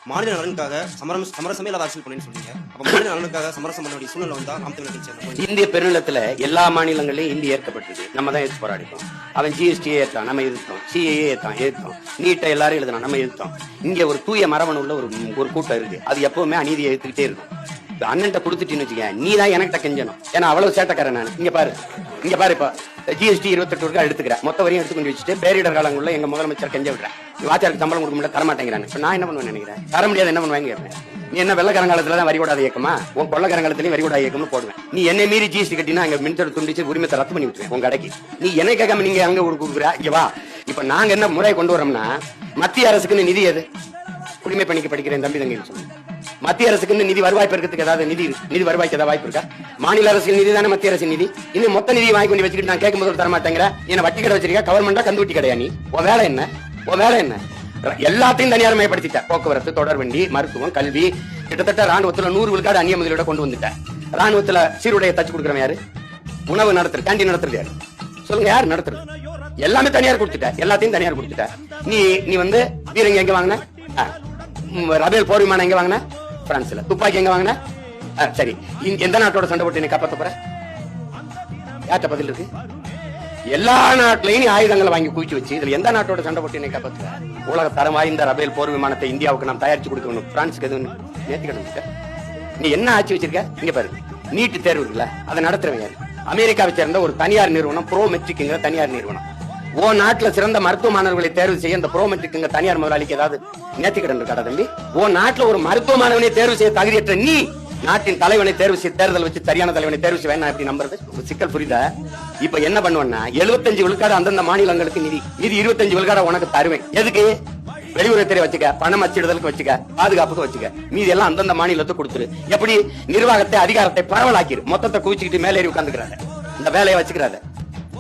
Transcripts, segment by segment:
மாநில நலனுக்காக சமரசமே இல்லாத அரசியல் பண்ணி சொன்னீங்க. அப்ப மாநில நலனுக்காக சமரசம் பண்ண வேண்டிய சூழ்நிலை வந்தா நாம் தமிழர் கட்சி இந்திய பெருநிலத்துல எல்லா மாநிலங்களையும் இந்தி ஏற்கப்பட்டது. நம்ம தான் எதிர்த்து போராடிட்டோம். அவன் ஜிஎஸ்டியை ஏற்றான், நம்ம எதிர்த்தோம். சிஏஏ ஏற்றான், நீட்டை எல்லாரும் எழுதணும், நம்ம எதிர்த்தோம். இங்க ஒரு தூய மரபணு உள்ள ஒரு கூட்டம் இருக்கு. அது எப்பவுமே அநீதியை எடுத்துக்கிட்டே இருக்கும். அண்ணன்ட்ட கொடுத்துட்டின்னு வச்சுக்க, நீ தான் எனக்கு கெஞ்சணும். ஏன்னா அவ்வளவு சேட்டக்காரன் நான். இங்க பாரு இப்ப ஜிஎஸ்டி 28 ரூபாய் எடுத்துக்கிறேன். மொத்த வரையும் எடுத்துக்கொண்டு வச்சுட்டு பேரிடர் காலங்களில் எங்க முதலமைச்சர் கெஞ்ச விடுறேன். வாத்தியாருக்கு சம்பளம் கொடுக்க முடியல, தரமாட்டேங்கிறாங்க. இப்ப நான் என்ன பண்ணுவேன் நினைக்கிறேன்? தர முடியாது, என்ன பண்ணுவாங்க கேட்பேன். நீ என்ன வெள்ளக்காரங்காலத்துல தான் வரி கூடாத இயக்கமா? உன் கொள்ளக்காரங்காலத்திலையும் வரி கூடாத இயக்கம்னு போடுவேன். நீ என்ன மீறி ஜிஎஸ்டி கட்டினா அங்க மின்சார துண்டிச்சு உரிமத்தை ரத்து பண்ணி விட்டுருவேன் உங்க கடைக்கு. நீ என்ன கேட்காம நீங்க அங்க கொடுக்குற இங்க வா. இப்ப நாங்க என்ன முறை கொண்டு வரோம்னா, மத்திய அரசுக்குன்னு நிதி எது? குடிமை பணிக்கு படிக்கிறேன் தம்பி தங்கி சொல்லு. மத்திய அரசுக்கு நிதி வருவாய் பெருக்கிறதுக்கு ஏதாவது நிதி வருவாய்க்கு ஏதாவது வாய்ப்பு இருக்கா? மாநில அரசின் நிதி தானே மத்திய அரசின் நிதி. இன்னும் மொத்த நிதி வாங்கி கொண்டு வச்சுக்கிட்டு நான் கேட்கும்போது தர மாட்டேங்கிற. என்ன வட்டி கடை வச்சிருக்கா? கவர்மெண்டா கந்துவட்டி கடையா? நீ உன் வேலை என்ன? எல்லாத்தையும் தனியார் மயப்படுத்திட்ட. போக்குவரத்து, தொடர்வண்டி, மருத்துவம், கல்வி, கிட்டத்தட்ட ராணுவத்துல 100 விழுக்காடு அந்நிய முதலீட கொண்டு வந்துட்டேன். ராணுவத்துல சீருடைய தச்சு கொடுக்குறவன் யாரு? உணவு நடத்துறது, கேண்டீன் நடத்துறது யாரு? சொல்லுங்க, யாரு நடத்துறது? எல்லாமே தனியார் கொடுத்துட்ட. எல்லாத்தையும் தனியார் கொடுத்துட்ட. நீ வந்து வீரங்க எங்க வாங்கின? ரபேல் போர் விமானம் எங்க வாங்கின? பிரான்ஸ்ல. துப்பாக்கி எங்க வாங்கின? சரி, எந்த நாட்டோட சண்டை போட்டு நீ காப்பாத்த போற? யார்ட்ட பதில் இருக்கு? எல்லா நாட்டிலையும் ஆயுதங்களை வாங்கி குவிச்சு வச்சு இதுல எந்த நாட்டோட சண்டை போட்டு நீ காப்பாத்துற? உலக தரம் வாய்ந்த ரபேல் போர் விமானத்தை இந்தியாவுக்கு நாம் தயாரிச்சு கொடுக்கணும். பிரான்ஸுக்கு எதுவும் நேர்த்திக்கணும். நீ என்ன ஆட்சி வச்சிருக்க? இங்க பாரு, நீட்டு தேர்வு இருக்குல்ல, அதை நடத்துறவங்க அமெரிக்காவை சேர்ந்த ஒரு தனியார் நிறுவனம், ப்ரோமெட்ரிக்ங்கிற தனியார் நிறுவனம். ஓ நாட்டுல சிறந்த மருத்துவ மாணவர்களை தேர்வு செய்ய இந்த ப்ரோமெட்ரிக் தனியார் முதலாளிக்கு ஏதாவது நேர்த்திக்கடன் இருக்காடா தம்பி? ஓ நாட்டுல ஒரு மருத்துவ மாணவனை தேர்வு செய்ய தகுதியற்ற நீ நாட்டின் தலைவனை தேர்வு செய்ய தேர்தல் வச்சு சரியான தலைவனை தேர்வு செய்வேன் நான் எப்படி நம்புறது? சிக்கல் புரியுதா? இப்ப என்ன பண்ணுவேன்னா, 75 விழுக்காடு அந்தந்த மாநிலங்களுக்கு நிதி 25 விழுக்காடு உனக்கு தருவேன். எதுக்கு? வெளியுறவுத்துறை வச்சுக்க, பணம் அச்சிடுதலுக்கு வச்சுக்க, பாதுகாப்புக்கு வச்சுக்க. மீதி எல்லாம் அந்தந்த மாநிலத்துக்கு கொடுத்துரு. எப்படி நிர்வாகத்தை, அதிகாரத்தை பரவலாக்கிரு. மொத்தத்தை குவிச்சுக்கிட்டு மேலேறி உட்கார்ந்துக்கிறாங்க. இந்த வேலையை வச்சுக்கிறாங்க.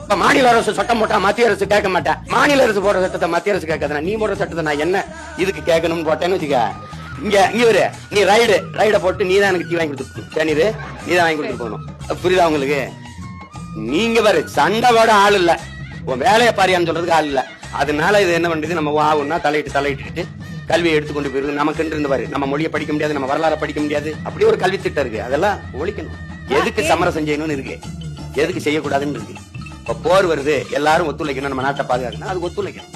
இப்ப மாநில அரசு சட்டம் போட்டா மத்திய அரசு கேட்க மாட்டேன். மாநில அரசு போடுற சட்டத்தை மத்திய அரசு கேட்காத. நீ போடுற சட்டத்தை நான் என்ன இதுக்கு கேட்கணும்னு போட்டேன்னு வச்சுக்க. இங்க நீ ரைட போட்டு நீ தான் எனக்கு டீ வாங்கி கொடுத்து தேநீர் நீ தான் வாங்கி கொடுத்து போகணும். புரியுதா உங்களுக்கு? நீங்க பாரு, சண்டை போட ஆள் இல்ல, உன் வேலையை பாரியான்னு சொல்றதுக்கு ஆள் இல்ல. அதனால இது என்ன பண்றது? நம்ம ஆகும்னா தலையிட்டு கல்வியை எடுத்துக்கொண்டு போயிருக்கு. நமக்கு இருந்து பாரு, நம்ம மொழியை படிக்க முடியாது, நம்ம வரலாறு படிக்க முடியாது. அப்படி ஒரு கல்வி திட்டம் இருக்கு. அதெல்லாம் ஒழிக்கணும். எதுக்கு சமரசம் செய்யணும்னு இருக்கு, எதுக்கு செய்யக்கூடாதுன்னு இருக்கு. இப்ப போர் வருது, எல்லாரும் ஒத்துழைக்கணும், நம்ம நாட்டை பாதுகாக்கணும், அதுக்கு ஒத்துழைக்கணும்.